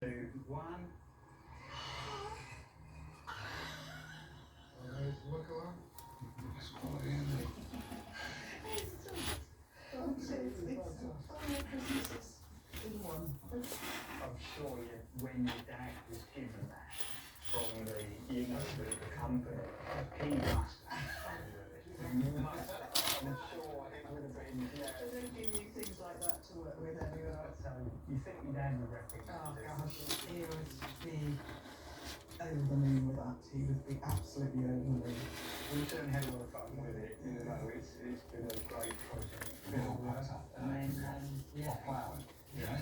2, 1. Look around. It's quality, isn't it? I'm sure when your dad was given that from the company, he must have fun with it. I'm sure it would have been. They don't give you things like that to work with anyway. So you think your dad would recognise Oh it? gosh, he would be over the moon with that. He would be absolutely over the moon. We've certainly had a lot of fun with it. It's been a great project. And then, yeah. Wow. Yeah.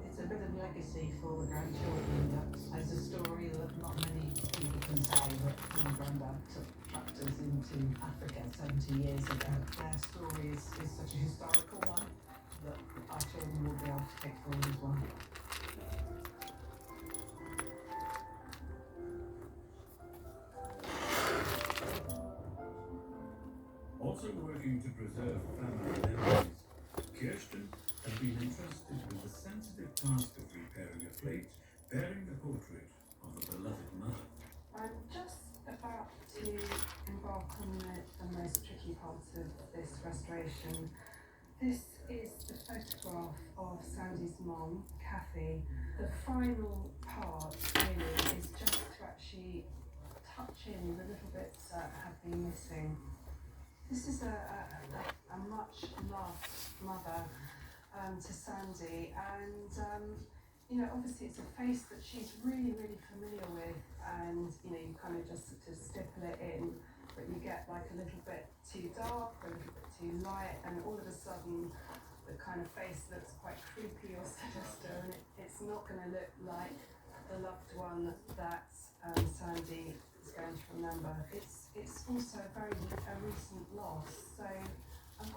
It's a bit of legacy for the grandchildren. That as a story that not many people can tell, that my granddad took tractors into Africa 70 years ago. Their story is such a historical one that our children will be able to take forward as well. Also working to preserve family memories, Kirsten has been entrusted with the sensitive task of repairing a plate bearing the portrait of a beloved mother. I'm just about to embark on the most tricky part of this restoration. This is the photograph of Sandy's mom, Kathy. The final part really is just to actually touch in the little bits that have been missing. This is a much loved mother to Sandy, and obviously it's a face that she's really familiar with, and you kind of just sort of stipple it in, but you get like a little bit too dark, a little bit too light, and all of a sudden the kind of face looks quite creepy or sinister, and it's not going to look like the loved one that Sandy is going to remember. It's also a recent loss, so I'm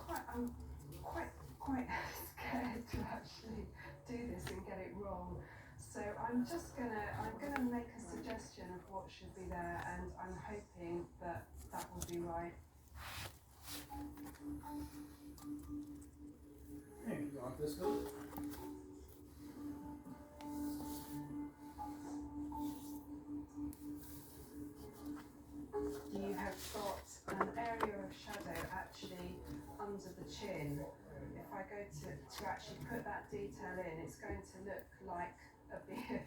quite scared to actually do this and get it wrong. So I'm gonna make a suggestion of what should be there, and I'm hoping that will be right. Hey, you like this one? You have got an area of shadow actually under the chin. If I go to actually put that detail in, it's going to look like a beard.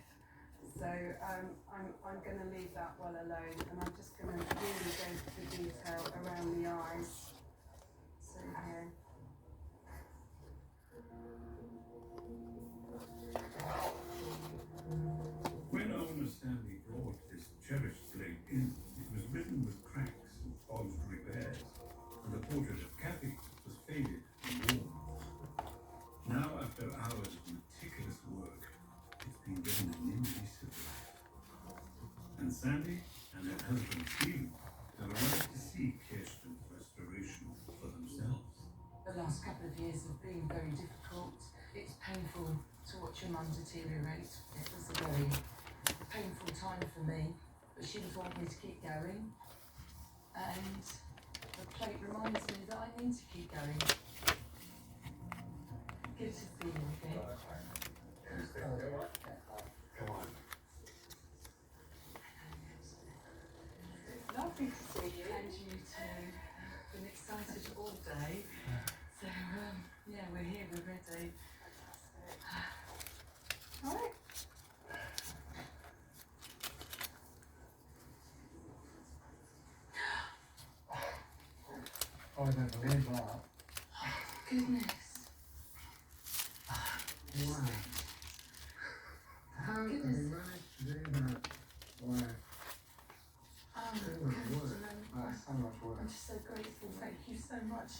So I'm going to leave that well alone, and I'm just going to really go for the detail around the eyes. So here. When owner Stanley brought this cherished plate in, it was ridden with cracks and bodged repairs, and the portrait of Kathy was faded and worn. Now, after hours of meticulous work, it's been given a new lease of life. And Sandy and her husband Steve have arrived to see Kirsten's restoration for themselves. The last couple of years have been very difficult. It's painful to watch your mum deteriorate. It was a very painful time for me, but she was wanting me to keep going, and the plate reminds me that I need to keep going. Good to see you again. Come on. Lovely to see you. And you too. Been excited all day. So yeah, we're here, we're ready. All right. I don't believe that. Goodness. Wow. How have you managed to do that? Wow. So much work. That's so much work. I'm just so grateful. Thank you so much.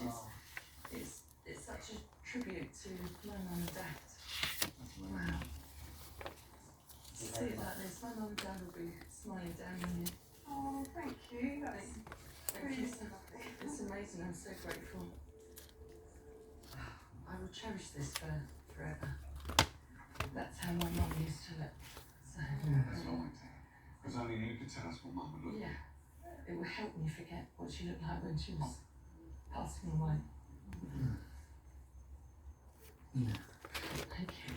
It's such a tribute to my mum and dad. That's amazing. Wow. To see it like this, my mum and dad will be smiling down on you. Oh, thank you. That's Thank you so much. It's amazing. I'm so grateful. I will cherish this forever. That's how my mum used to look. So Yeah, that's right. Because only you could tell us what Mum would look like. yeah, it will help me forget what she looked like when she was passing away. Mm. Yeah. Thank you.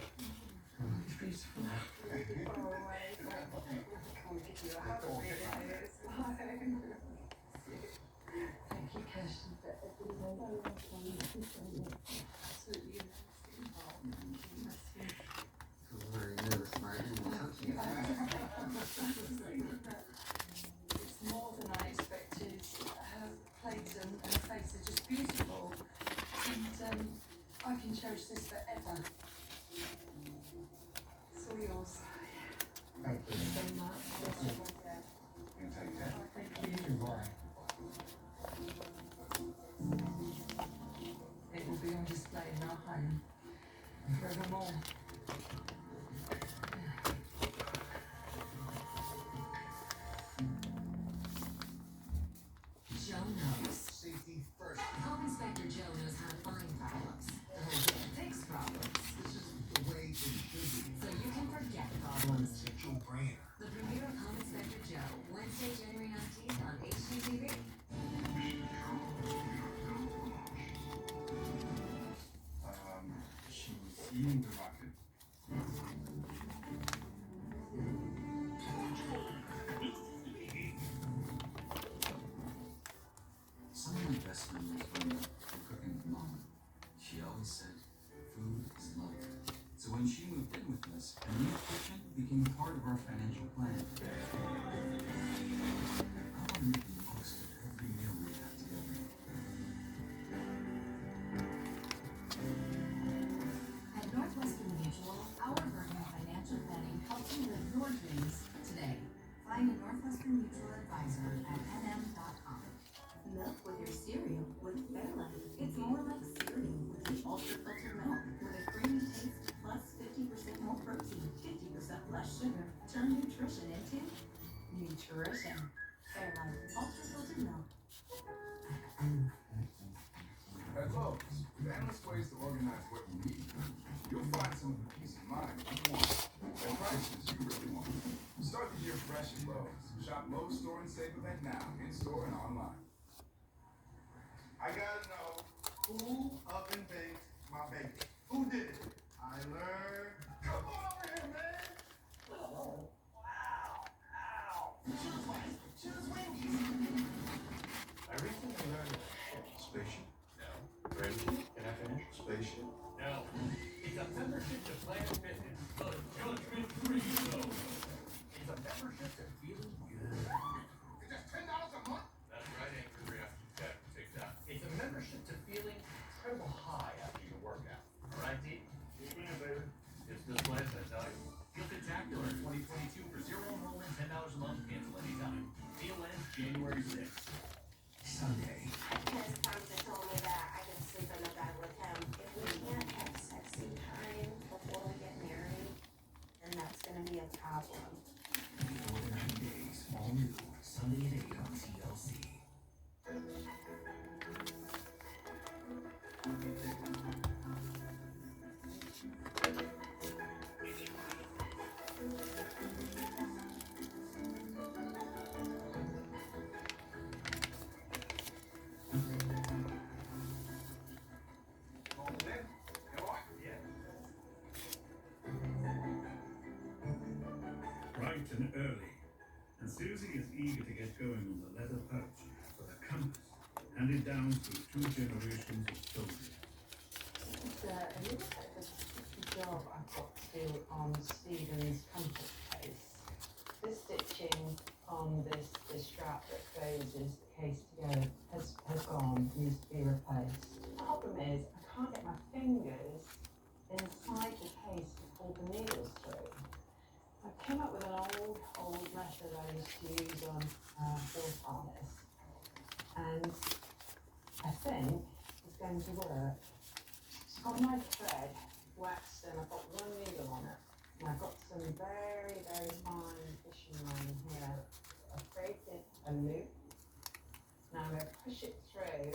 It's beautiful. Really far away, but I can't give you a hug really. It's like... Thank you, Kirsten, for everything. Absolutely amazing. Very nervous, mate. It's more than I expected. Her plate and her face are just beautiful. And I can cherish this forever. It's all yours. Thank you. So much. You take that. Thank you. Why? It will be on display in our home forevermore. Joe knows. Safety first. Home Inspector Joe knows how to find problems. Fix problems. This is the way it should be. So you can forget problems. It's Joe Brand. The premiere of Home Inspector Joe, Wednesday, January 19th on HGTV. She was eating the rocket. Some of my best memories growing up were cooking with Mom. She always said, food is love. So when she moved in with us, a new kitchen became part of our financial plan. I want to make the most of every meal we have together. At Northwestern Mutual, our version of financial planning helps you live your dreams today. Find a Northwestern Mutual advisor at nm.com. Milk with your cereal with Fairlife. It's more like cereal with the ultra filtered milk with a creamy taste plus 50% more protein, 50% less sugar. Turn nutrition into nutrition. Fairlife ultra filtered milk. At Lowe's, with endless ways to organize what you need, you'll find some of the peace of mind you want at prices you really want. Start the year fresh at Lowe's. Shop Lowe's Store and Save Event now, in store and online. I gotta know who oven baked my bacon. Who did it? I learned. Come on over here, man. Oh, wow. Ow. Choose Wendy's. Choose Wendy's. I recently learned that spaceship. No. Ready? Can I finish? Spaceship. No. It's a membership to Planet Fitness. The Judgment Free Zone. It's a membership to feeling good. It's just $10 a month. That's right, Anchor. We have to take that. It's a membership to feeling incredible high after your workout. All right, D? Yeah, baby. It's this place, I tell you. Feel Spectacular 2022 for zero enrollment, $10 a month, cancel anytime. Deal ends January 6th. Sunday. His comes and told me that I can sleep in the bed with him. If we can't have sexy time before we get married, then that's gonna be a problem. Before the 90 days, all new. Sunday at 8 on TLC. Bright and early, and Susie is eager to get going on the leather pouch for the compass, handed down through 2 generations of soldiers. It's a little bit of a job I've got to do on Stephen's compass case. The stitching on this strap that closes the case together has gone, needs to be replaced. The problem is I can't get my fingers inside the case to pull the needles through. I came up with an old method I used to use on horse harness, and I think it's going to work. I've got my thread waxed and I've got one needle on it, and I've got some very, very fine fishing line here. I've created a loop. Now I'm going to push it through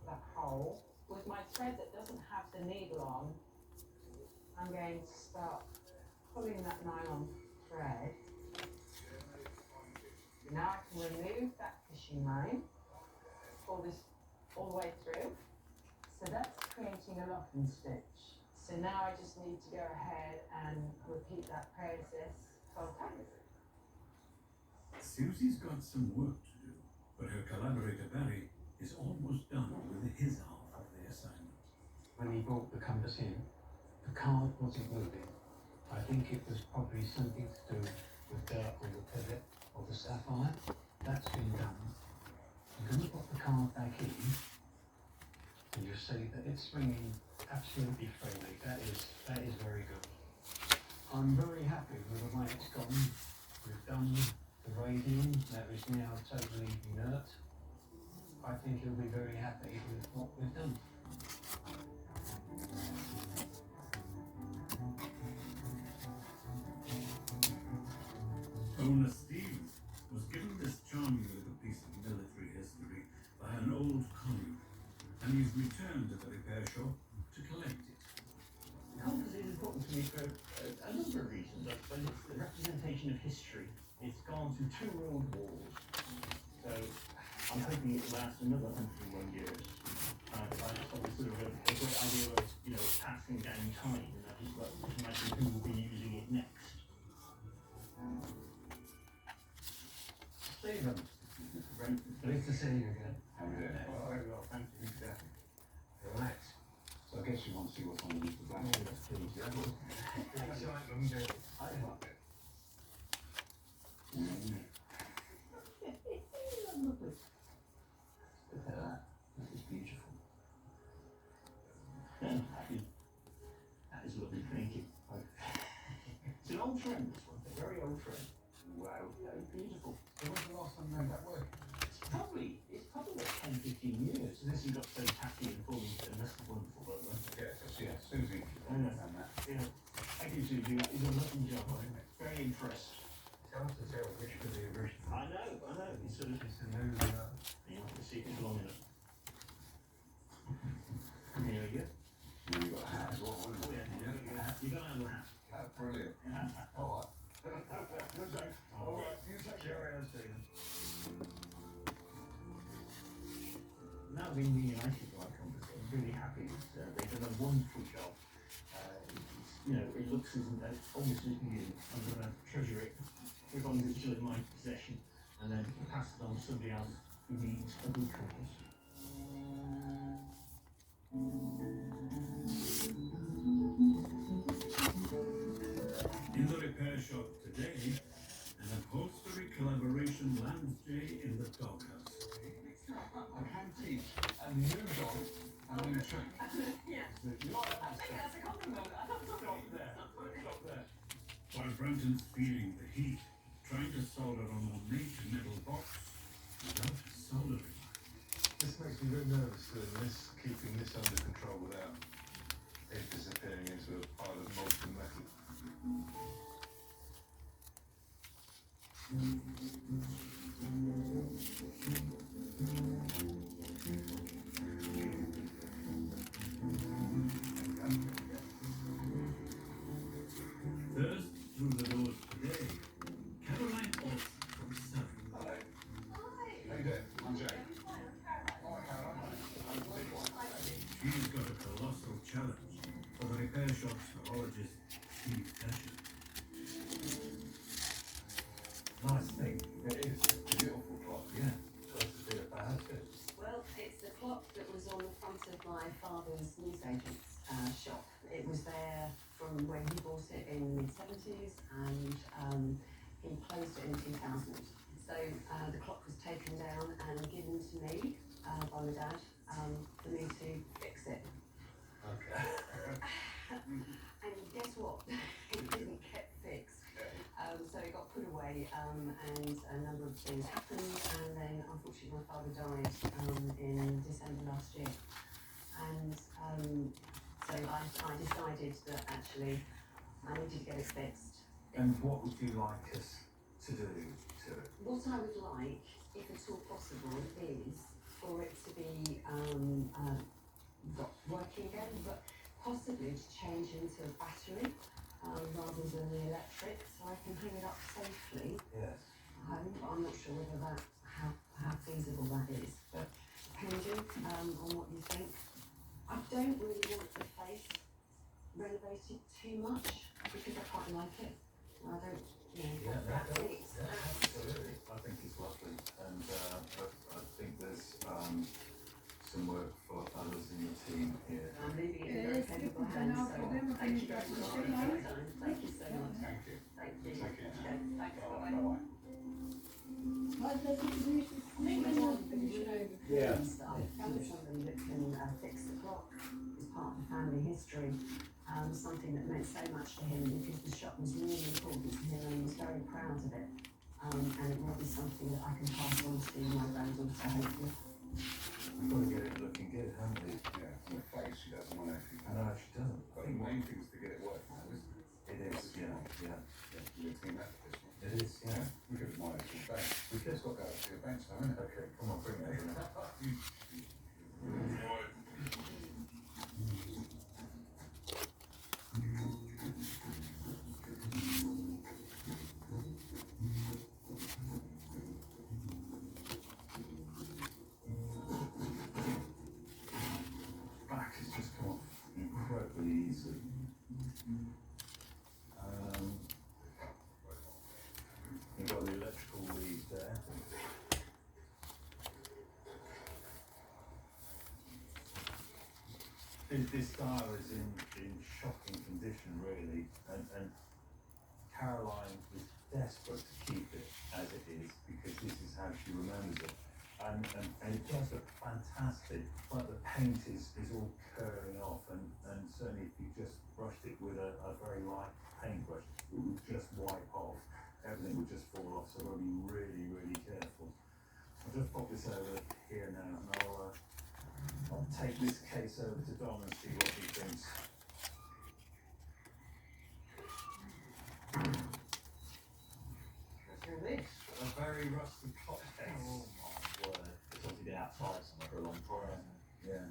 that hole. With my thread that doesn't have the needle on, I'm going to start pulling that nylon thread. Now I can remove that fishing line, pull this all the way through. So that's creating a lock and stitch. So now I just need to go ahead and repeat that process 12 times. Susie's got some work to do, but her collaborator Barry is almost done with his half of the assignment. When he brought the compass in, the card wasn't moving. I think it was probably something to do with dirt on the pivot of the sapphire. That's been done. I'm going to put the card back in, and you'll see that it's swinging absolutely freely. That is very good. I'm very happy with the way it's gone. We've done the radium, that is now totally inert. I think he'll be very happy with what we've done. Owner Steve was given this charming little piece of military history by an old colleague, and he's returned to the repair shop to collect it. Compass is important to me for a number of reasons. I suppose it's the representation of history. It's gone through 2 world wars, so I'm hoping it will last another 101 years. I just thought it was sort of a great idea of, passing down time, and I just like to imagine who will be using it next. Stephen, great to see you again. How are you doing? Very well, thank you. Relax. So I guess you want to see what's underneath the blanket. Yes, please. I love it. Lovely. Look at that. That is beautiful. That is lovely, thank you. It's an old friend, this one. A very old friend. Wow, very beautiful. So when's the last time you made that work? It's probably like 10, 15 years since you got so tacky and falling to, and that's wonderful, by the way. Yeah, Susie. And that. Yeah. Thank you, Susie. That is a lovely job. I'm very impressed. It's hard to tell which was the original. I know. It's sort of, It's a new, you have to see it long enough. Here we go. you got a hat as well, haven't Oh, you? yeah. You got another hat. Brilliant. Yeah. All right. All right, you take care of Stephen. Now being reunited by Compass, I'm really happy. They've done a wonderful job. It looks almost as new. I'm going to treasure it as long as it's still in my possession, and then pass it on to somebody else who needs a good compass. In the repair shop today, an upholstery collaboration lands Jay in the doghouse. I can teach a new dog and a new trick. Yeah. You like that? I think that's a compliment. Stop there. While Brandon's feeling the heat, trying to solder on a ornate metal box without soldering. This makes me a bit nervous doing this, keeping this under control without it disappearing into a pile of molten metal. First through the doors today, Caroline Olsen from Surrey. Hello. How you doing? I'm Jay. Hi, Caroline. She's got a colossal challenge for the repair shop's horologist, Steve Cashin. Nice thing. It is a beautiful clock. Yeah. That's a bit of bad. Well, it's the clock that was on the front of my father's newsagent's shop. It was there from when he bought it in the mid-70s, and he closed it in 2000. So the clock was taken down and given to me by my dad for me to fix it. Okay. And guess what? It didn't get fixed. So it got put away, and a number of things happened, and then unfortunately my father died in December last year. And so I decided that actually I needed to get it fixed. And what would you like us to do to it? What I would like, if at all possible, is for it to be working again, but possibly to change into a battery rather than the electric, so I can hang it up safely Yes. at home. But I'm not sure whether that how feasible that is. But depending on what you think, I don't really want the face decorated too much because I quite like it. I don't, Yeah, that no, fits. yeah, absolutely. I think it's lovely, and I think there's some work for others in the team here. I'm leaving it in very capable hands, so thank you very much for your time. Thank you so much. Thank you. Thank you. Thank you. Okay, thanks, bye-bye. Bye-bye. Yeah. I found somebody that can fix the clock as part of the family history. Something that meant so much to him because the shop was really important to him and he was very proud of it. And it will be something that I can pass on to my granddaughter, hopefully. We've got to get it looking good, haven't we? Yeah, from the face, she doesn't want to. I know she doesn't. But the main thing is to get it working, isn't it? It is, yeah. You've seen that for this one. It is, yeah. We could admire it to the bench. We've just got to go to the bench now, isn't it? Okay, come on, bring it over now. Back has just come off incredibly easy. You've got the electrical lead there. This dial is in shocking condition, really, and Caroline is desperate to keep it as it is because this is how she remembers it. And it does look fantastic, but the paint is all curling off, and certainly if you just brushed it with a very light paintbrush, it would just wipe off. Everything would just fall off, so I've got to be really, really careful. I'll just pop this over here now, and I'll take this case over to Dom and see what he thinks. Let's do this. A very rusty clock face. Oh my word. It's obviously been outside somewhere for a long time. Yeah.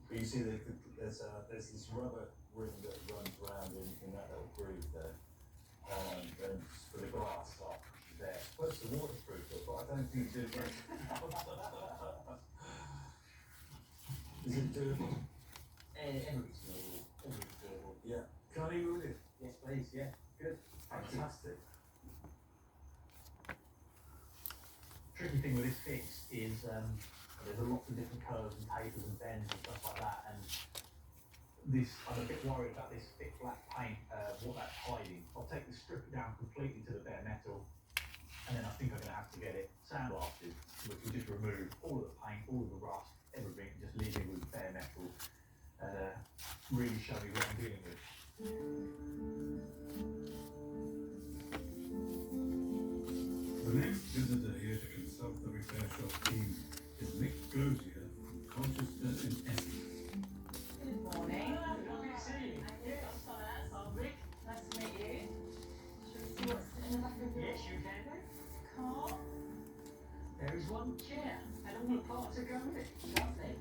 But you see, there's this rubber ring that runs around in that little groove there. And for the glass lock there. It's supposed to waterproof it, but I don't think it's doable. Is it doable? Everything's doable. Everything's doable. Yeah. Can I leave it with you? Yes, please. Yeah. Good. Fantastic. Tricky thing with this fix is there's a lot of different colours and papers and bends and stuff like that, and this, I'm a bit worried about this thick black paint, what that's hiding. I'll take the strip down completely to the bare metal, and then I think I'm going to have to get it sandblasted, which will just remove all of the paint, all of the rust, everything, just leave it with bare metal, really show me what I'm dealing with. The next visitor here to consult the repair shop team is Nick Glozier from Colchester in Essex. Good morning. Lovely to see you. I'm Thomas. I'm Rick. Nice to meet you. Should we see what's in the back of your Yes, you can do. car? There is one chair, and all the parts that go with it. Lovely.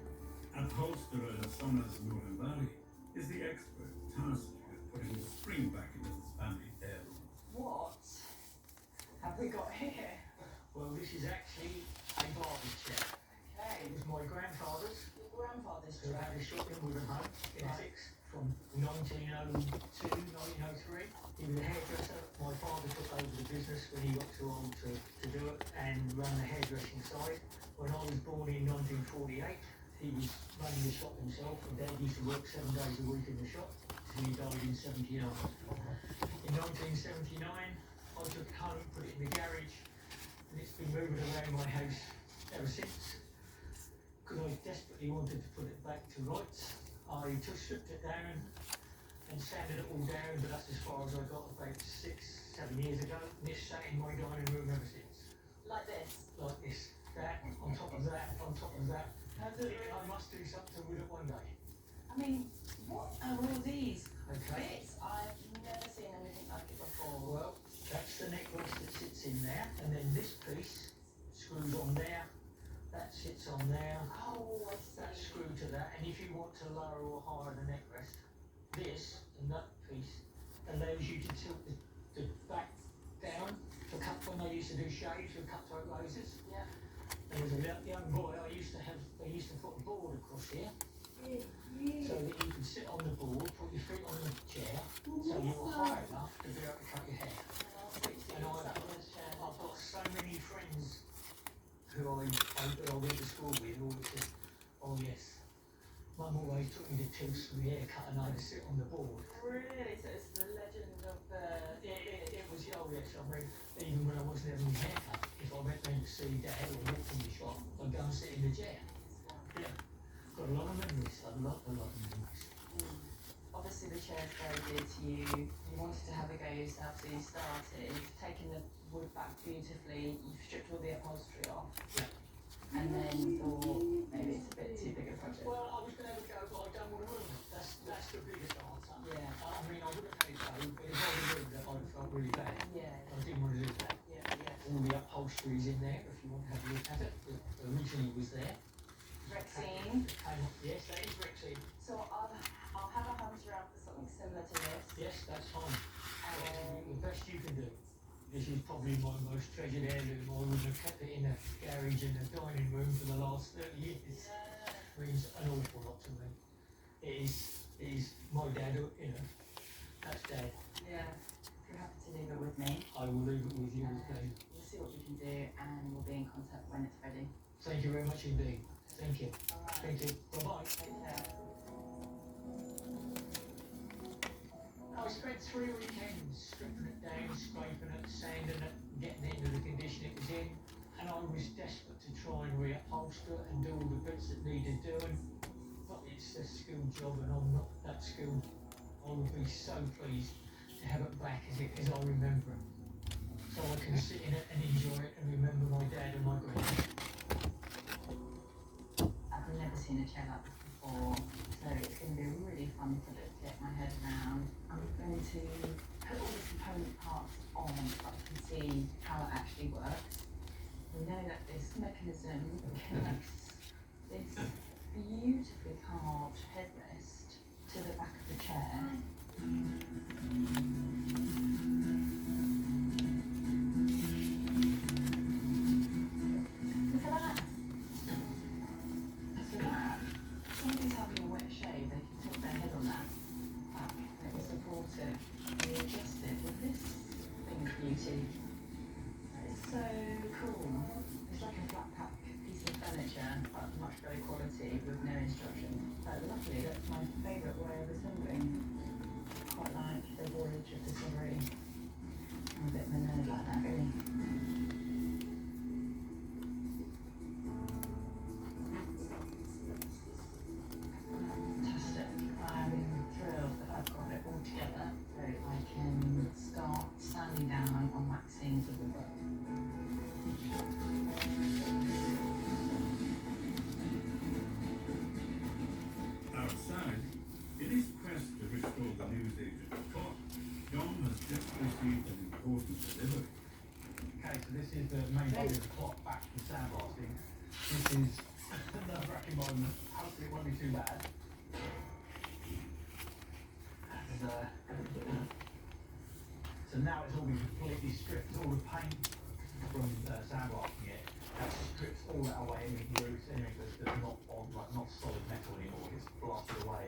Upholsterer Sonas Nurembari is the expert tasked with putting the spring back into this family heirloom. What have we got here? Well, this is actually a barber's chair. Okay. It was my grandfather's, Your grandfather's who had a shop in Wivenhoe in Essex from 1902, 1903. He was a hairdresser. My father took over the business when he got too old to do it and run the hairdressing side. When I was born in 1948, he was running the shop himself, and Dad used to work 7 days a week in the shop till he died in 79. In 1979, I took it home, put it in the garage, and it's been moving around my house ever since. Because I desperately wanted to put it back to rights. I just stripped it down and sanded it all down, but that's as far as I got about 6, 7 years ago. And it's sat in my dining room ever since. Like this. Like this, that, on top of that, on top of that. I must do something with it one day. I mean, what are all these Okay. bits? I've never seen anything like it before. Well, that's the necklace that sits in there, and then this piece screws on there, that sits on there, Oh, I that's see. screwed to that, and if you want to lower or higher the neck rest, this and that piece allows you to tilt the back down to cut when I used to do shaves with cutthroat lasers. Yeah. And as a young boy, I used to put a board across here, so that you could sit on the board, put your your feet on the chair, so you're high enough to be able to cut your hair. And I've got so many friends who I went to school with who always said, oh yes, Mum always took me to tips for the haircut and I had to sit on the board. Really? So it's the legend of the... It was, oh yes, I mean, even when I wasn't having a haircut, if I went down to see Dad or walk in the shop, I'd go and sit in the chair. Yeah. Got a lot of memories, a lot of memories. Obviously the chair's very dear to you. You wanted to have a go yourself, so you started. You've taken the wood back beautifully. You've stripped all the upholstery off. Yeah. And then you thought maybe it's a bit too big a project. Well, I was going to have a go, but I don't want to ruin it. That's the biggest answer. Yeah. I mean, I would have had it go, but if I would have ruined it, I'd have felt really bad. Yeah. I didn't want to do that. Yeah. All the upholstery's in there, if you want to have a look at it. It originally was there. Rexine. Yes, that is Rexine. So I'll have a hunt around for something similar to this. Yes, that's fine. The best you can do. This is probably my most treasured heirloom. I would have kept it in a garage in the dining room for the last 30 years. Yeah. Means an awful lot to me. It is my dad, you know, that's Dad. Yeah. If you're happy to leave it with me, I will leave it with you, please. we'll see what we can do and we'll be in contact when it's ready. Thank you very much indeed. Thank you. Alright. Thank you. Bye-bye. Take care. I spent 3 weekends stripping it down, scraping it, sanding it, getting it into the condition it was in, and I was desperate to try and reupholster it and do all the bits that needed doing, but it's a skilled job and I'm not that skilled. I would be so pleased to have it back as I remember it, so I can sit in it and enjoy it and remember my dad and my granddad. I've never seen a chair like this before, so it's going to be really fun to get my head around. I'm going to put all the component parts on so I can see how it actually works. We know that this mechanism connects this beautifully carved headrest to the back of the chair. Look at that! So that, if somebody's having a wet shave, they can tilt their head on that. And it will support it. And you adjust it with this thing of beauty. It's so cool. It's like a flat pack piece of furniture, but much better quality with no instruction. But luckily, that's my favourite way of assembling. Quite like the voyage of discovery. I'm a bit of a nerd like that, really. Fantastic. I'm thrilled that I've got it all together so I can start sanding down on waxing the woodwork. Outside, in his quest to restore the newsagent's clock, John has just received an important delivery. Okay, so this is the main body of the clock back from sandblasting. This is a nerve-wracking moment. Hopefully it won't be too bad. And, so now it's all been completely stripped. All the paint from sandblasting it, that strips all that away, anything loose, anything that's not on, like not solid metal anymore, it's blasted away.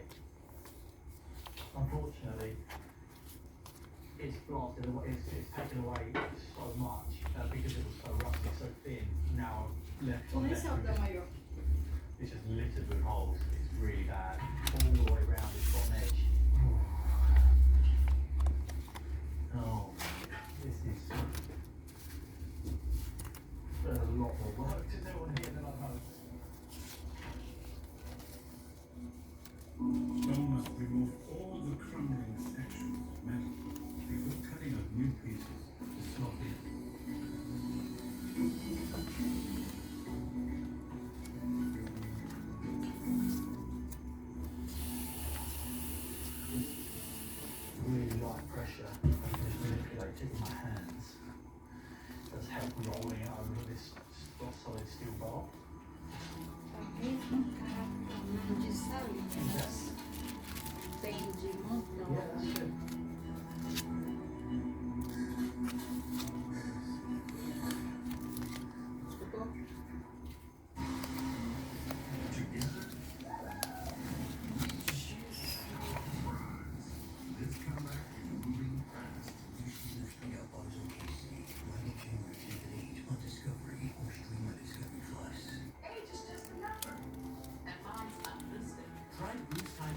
Unfortunately, it's blasted away, it's taken away so much because it was so rusty, so thin. Now I'm left on left with it's just littered with holes. It's really bad. All the way around this bottom edge. Oh, this is there's a lot more work to do on here than I've hoped. John must remove all the crumbling sections of metal before cutting out new pieces to slot in. Really light pressure. I can just manipulate it with my hands. Does help rolling it over this solid steel bar. Yeah, that's it. Together,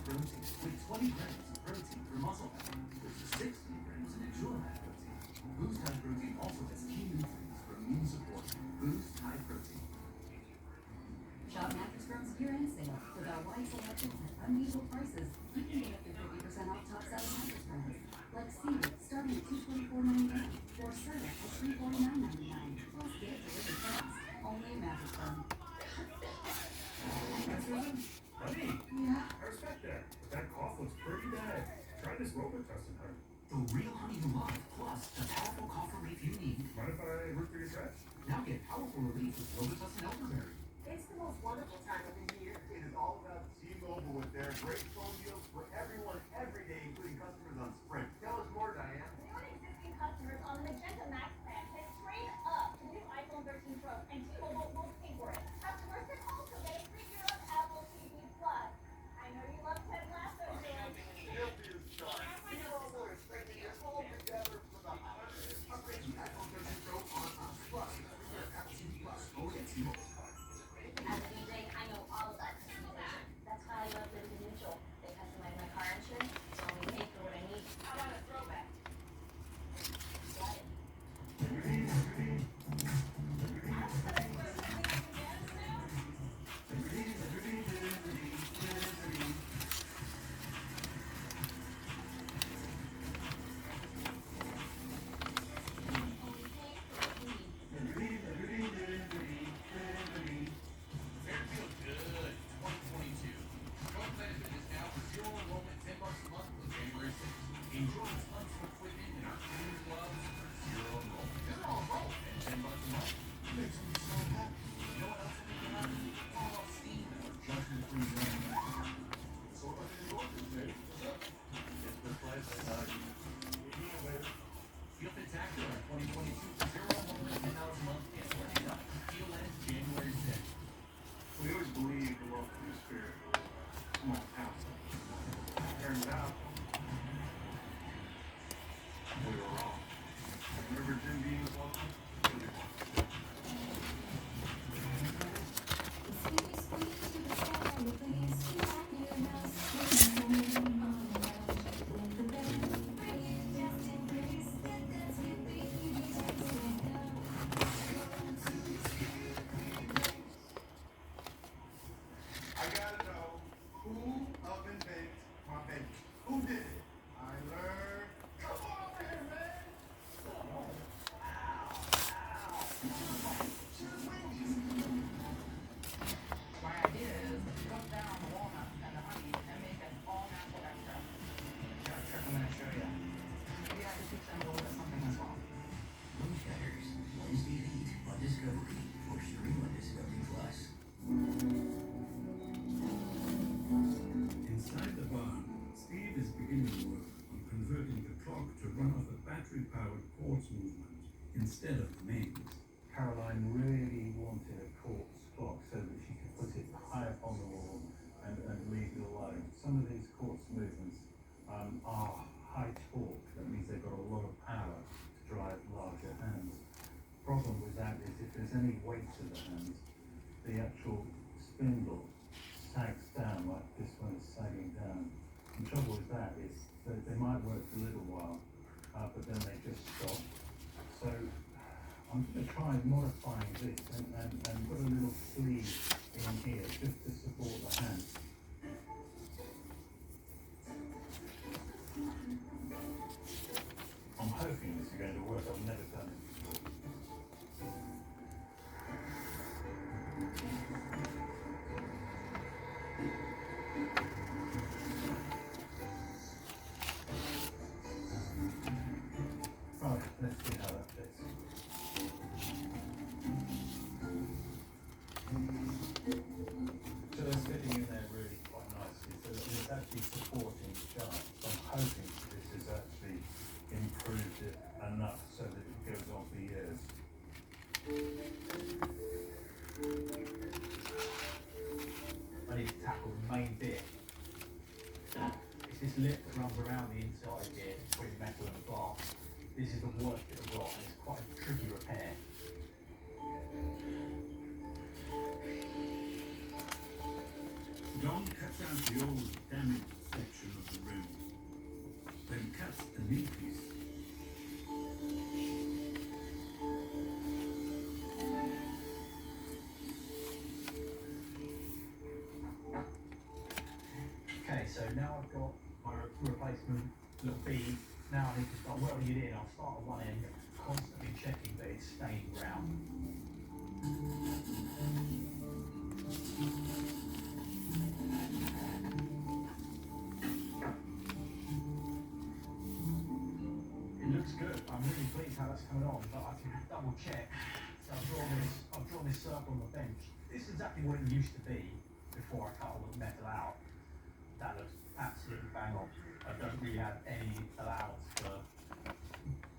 protein with 20 grams of protein per muscle pound versus 60 grams in Endure High Protein. Boost High Protein also has key nutrients for immune support. Boost High Protein. Shop Mattress Firm's year-end sale. With our wide selection and unbeatable prices, you can get up to 50% off top-selling mattress brands. Like Sealy, starting at $224.99, or Serta at $349.99. Plus, get it delivered fast. Only at Mattress Firm. Honey, Yeah. I respect that. But that cough looks pretty bad. Try this Robitussin, honey. The real honey you love, plus the powerful cough relief you need. Mind if I root through your trash? Now get powerful relief with Robitussin Elderberry. It's the most wonderful time of the year. It is all about T-Mobile with their great phone deals for everyone, every day, including customers on Sprint. Tell us more, Diane. New and existing customers on the Magenta Max plan can trade up to new iPhone 13 Pro, and T-Mobile will pay for it. Customers can also get a free year of Apple TV Plus. I know you love Ted Lasso, George. Guilty as charged. T-Mobile is bringing it all together for the holidays. Upgrade to iPhone 13 Pro on Plus. Free Apple TV Plus. Oh, yeah, T-Mobile. As a DJ, I know all about customization. That's why I love Liberty Mutual. They customize my car insurance, so I only pay for what I need. How about a throwback? Got it. Fairfield Good 2022. Join Planet Fitness now for zero enrollment, $10 a month until January 6th. Enjoy tons of equipment in our cleaning clubs for zero enrollment. Zero enrollment and $10 a month. Makes me so happy. You know what else will make you happy? All about Steam and our judgment-free zone. So what is your order, Jay? It's the place I know. Feel Spectacular 2022 for zero enrollment, $10 a month, cancel anytime. Deal ends January 6th. We always believed the local news spirit was small town. Turns out, we were wrong. Remember Jim Beam was local? Really wrong. I gotta know who oven baked my bacon. Who did it? I learned. Come on over here, man. My idea is cut down the walnut and the honey and make an all natural extract. Got a trick I'm gonna show you. Maybe I could teach them a little bit something as well. Rose Gutters, Wednesday at 8 on Discovery or stream on Discovery Plus. Inside the barn, Steve is beginning work on converting the clock to run off a battery-powered quartz movement instead of the mains. Caroline really wanted a quartz clock so that she could put it high up on the wall and leave it alone. Some of these quartz movements are high torque. That means they've got a lot of power to drive larger hands. Problem with that is if there's any weight to the hands, the actual spindle sags down like this one is sagging down. The trouble with that is that they might work for a little while, but then they just stop. So I'm going to try modifying this and put a little sleeve in here just to support the hand. I'm hoping this is going to work. I've never done it before. Right, let's see how that fits. So that's fitting in there really quite nicely. So it's actually supporting the shaft. So I'm hoping this has actually improved it enough so that it goes on for years. I need to tackle the main bit. It's this lip that runs around the inside here between the metal and the glass. This is the worst bit of rock and it's quite a tricky repair. Don cuts out the old damaged I've got my replacement little bead. Now I need to start welding it in. I'll start at one end, constantly checking that it's staying round. It looks good. I'm really pleased how that's coming on, but I can double check. So I've drawn this circle on the bench. This is exactly what it used to be before I cut all the metal out. That looks absolutely bang on. I don't really have any allowance for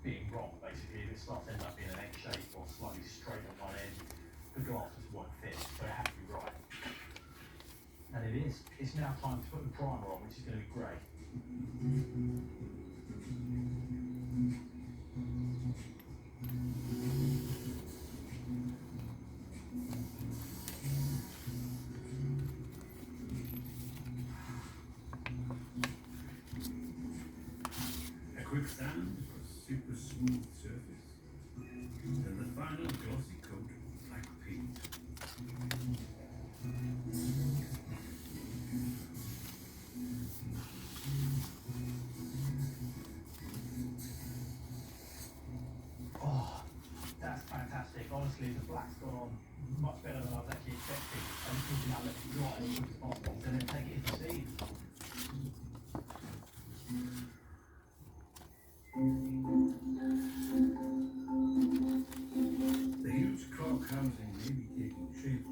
being wrong, basically. If it starts ending up being an egg shape or slightly straight on one end, the glass just won't fit, so it has to be right. And it is. It's now time to put the primer on, which is going to be great. A quick sand for a super smooth surface. And the final glossy coat of black paint. Oh, that's fantastic. Honestly, the black's gone on much better than I was actually expecting. I'm just looking at it dry as quick as possible and then take it into steam. The huge clock housing may be taking shape,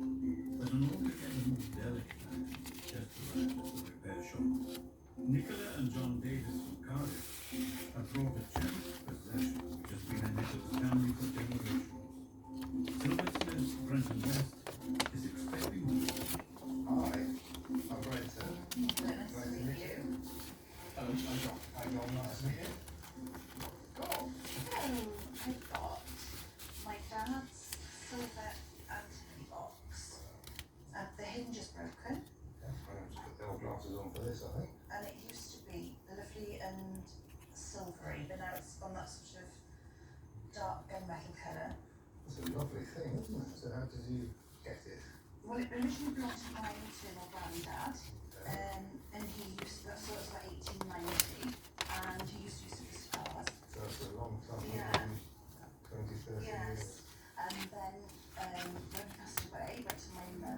but an altogether more delicate item just arrived at the repair shop. Nicola and John Davis from Cardiff have brought a cherished possession which has been a Nicola's family for generations. Silversmith Brenton West is expecting more. Hi, I'm Brenton. Nice to meet you. Hello, John. Hi, John. Nice to meet you. Go. So I've got my dad's silver antimony box. The hinge is broken, I'm going to put the old glasses on for this, I think. and it used to be lovely and silvery, but now it's on that sort of dark gunmetal colour. It's a lovely thing, isn't it? So how did you get it? Well, it originally belonged to my maternal granddad, and he used that, so it was like 1890, and he used to use it for cigars. So that's a long time, Yeah. 20, 30 years. Yes, and then when he passed away, he went to my mum